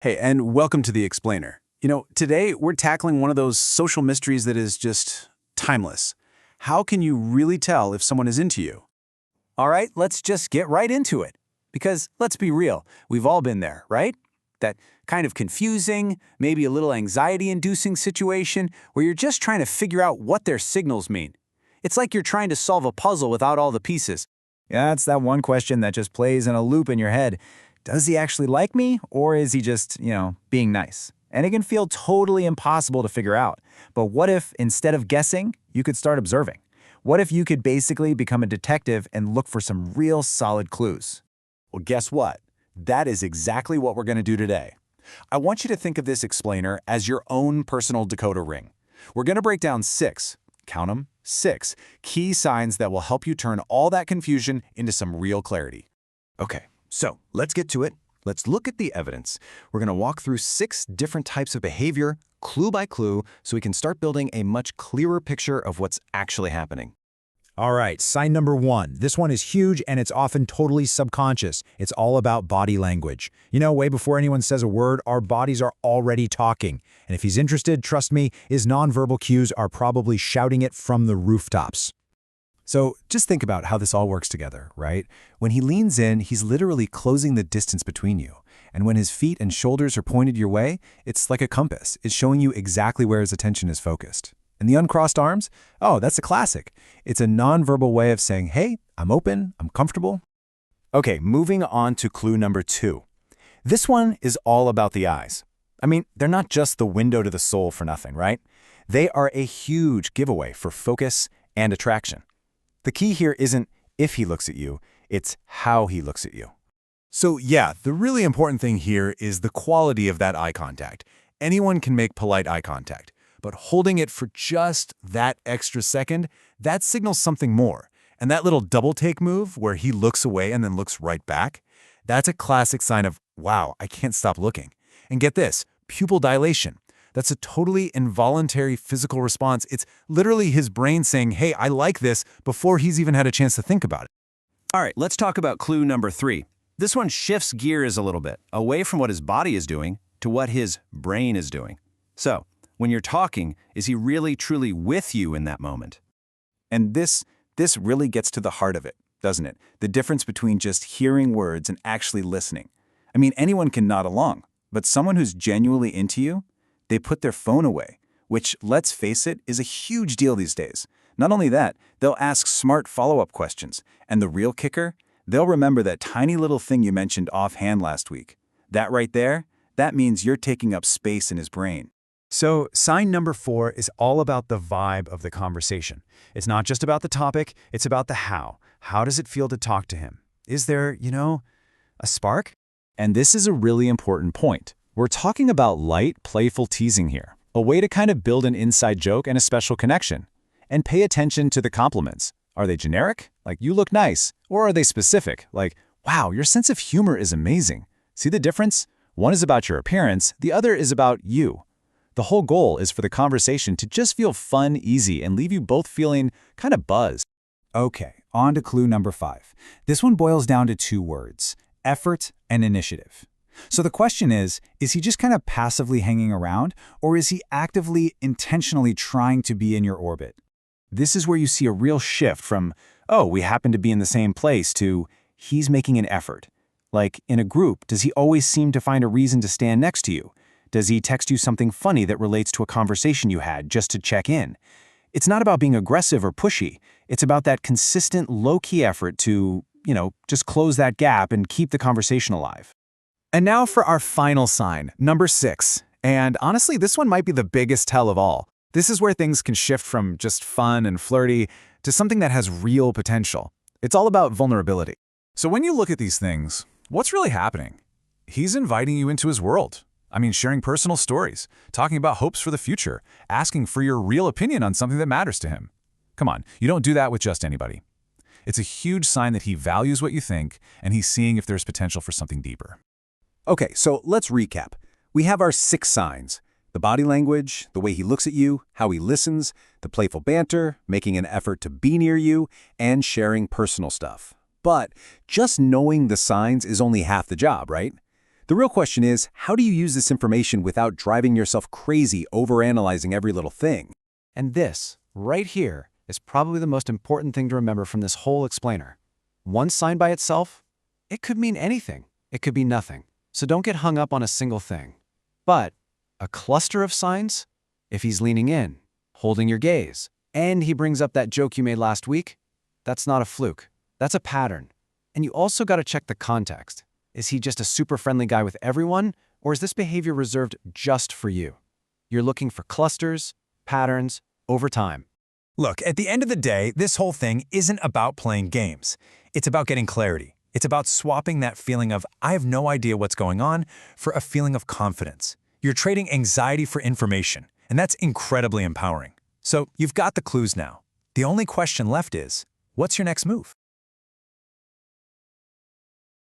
Hey, and welcome to The Explainer. Today we're tackling one of those social mysteries that is just timeless. How can you really tell if someone is into you? All right, let's just get right into it. Because let's be real, we've all been there, right? That kind of confusing, maybe a little anxiety-inducing situation where you're just trying to figure out what their signals mean. It's like you're trying to solve a puzzle without all the pieces. Yeah, it's that one question that just plays in a loop in your head. Does he actually like me, or is he just, being nice? And it can feel totally impossible to figure out. But what if, instead of guessing, you could start observing? What if you could basically become a detective and look for some real solid clues? Well, guess what? That is exactly what we're going to do today. I want you to think of this explainer as your own personal decoder ring. We're going to break down count them, six key signs that will help you turn all that confusion into some real clarity. Okay, so let's get to it. Let's look at the evidence. We're going to walk through 6 different types of behavior, clue by clue, so we can start building a much clearer picture of what's actually happening. All right, sign number 1. This one is huge and it's often totally subconscious. It's all about body language. Way before anyone says a word, our bodies are already talking. And if he's interested, trust me, his nonverbal cues are probably shouting it from the rooftops. So just think about how this all works together, right? When he leans in, he's literally closing the distance between you. And when his feet and shoulders are pointed your way, it's like a compass. It's showing you exactly where his attention is focused. And the uncrossed arms? Oh, that's a classic. It's a nonverbal way of saying, hey, I'm open, I'm comfortable. Okay, moving on to clue number 2. This one is all about the eyes. I mean, they're not just the window to the soul for nothing, right? They are a huge giveaway for focus and attraction. The key here isn't if he looks at you, it's how he looks at you. So yeah, the really important thing here is the quality of that eye contact. Anyone can make polite eye contact, but holding it for just that extra second, that signals something more. And that little double take move where he looks away and then looks right back, that's a classic sign of, wow, I can't stop looking. And get this, pupil dilation. That's a totally involuntary physical response. It's literally his brain saying, hey, I like this, before he's even had a chance to think about it. All right, let's talk about clue number 3. This one shifts gears a little bit, away from what his body is doing to what his brain is doing. So, when you're talking, is he really truly with you in that moment? And this really gets to the heart of it, doesn't it? The difference between just hearing words and actually listening. I mean, anyone can nod along, but someone who's genuinely into you, they put their phone away, which, let's face it, is a huge deal these days. Not only that, they'll ask smart follow-up questions. And the real kicker? They'll remember that tiny little thing you mentioned offhand last week. That right there, that means you're taking up space in his brain. So sign number 4 is all about the vibe of the conversation. It's not just about the topic, it's about the how. How does it feel to talk to him? Is there, a spark? And this is a really important point. We're talking about light, playful teasing here, a way to kind of build an inside joke and a special connection. And pay attention to the compliments. Are they generic, like you look nice, or are they specific, like, wow, your sense of humor is amazing? See the difference? One is about your appearance, the other is about you. The whole goal is for the conversation to just feel fun, easy, and leave you both feeling kind of buzzed. Okay, on to clue number 5. This one boils down to 2 words, effort and initiative. So the question is he just kind of passively hanging around, or is he actively, intentionally trying to be in your orbit? This is where you see a real shift from, oh, we happen to be in the same place, to he's making an effort. Like, in a group, does he always seem to find a reason to stand next to you? Does he text you something funny that relates to a conversation you had just to check in? It's not about being aggressive or pushy. It's about that consistent, low-key effort to, just close that gap and keep the conversation alive. And now for our final sign, number 6. And honestly, this one might be the biggest tell of all. This is where things can shift from just fun and flirty to something that has real potential. It's all about vulnerability. So when you look at these things, what's really happening? He's inviting you into his world. Sharing personal stories, talking about hopes for the future, asking for your real opinion on something that matters to him. Come on, you don't do that with just anybody. It's a huge sign that he values what you think, and he's seeing if there's potential for something deeper. Okay, so let's recap. We have our 6 signs: the body language, the way he looks at you, how he listens, the playful banter, making an effort to be near you, and sharing personal stuff. But just knowing the signs is only half the job, right? The real question is, how do you use this information without driving yourself crazy overanalyzing every little thing? And this, right here, is probably the most important thing to remember from this whole explainer. One sign by itself, it could mean anything. It could be nothing. So don't get hung up on a single thing. But a cluster of signs, if he's leaning in, holding your gaze, and he brings up that joke you made last week, that's not a fluke. That's a pattern. And you also got to check the context. Is he just a super friendly guy with everyone, or is this behavior reserved just for you? You're looking for clusters, patterns, over time. Look, at the end of the day, this whole thing isn't about playing games. It's about getting clarity. It's about swapping that feeling of, I have no idea what's going on, for a feeling of confidence. You're trading anxiety for information, and that's incredibly empowering. So you've got the clues now. The only question left is, what's your next move?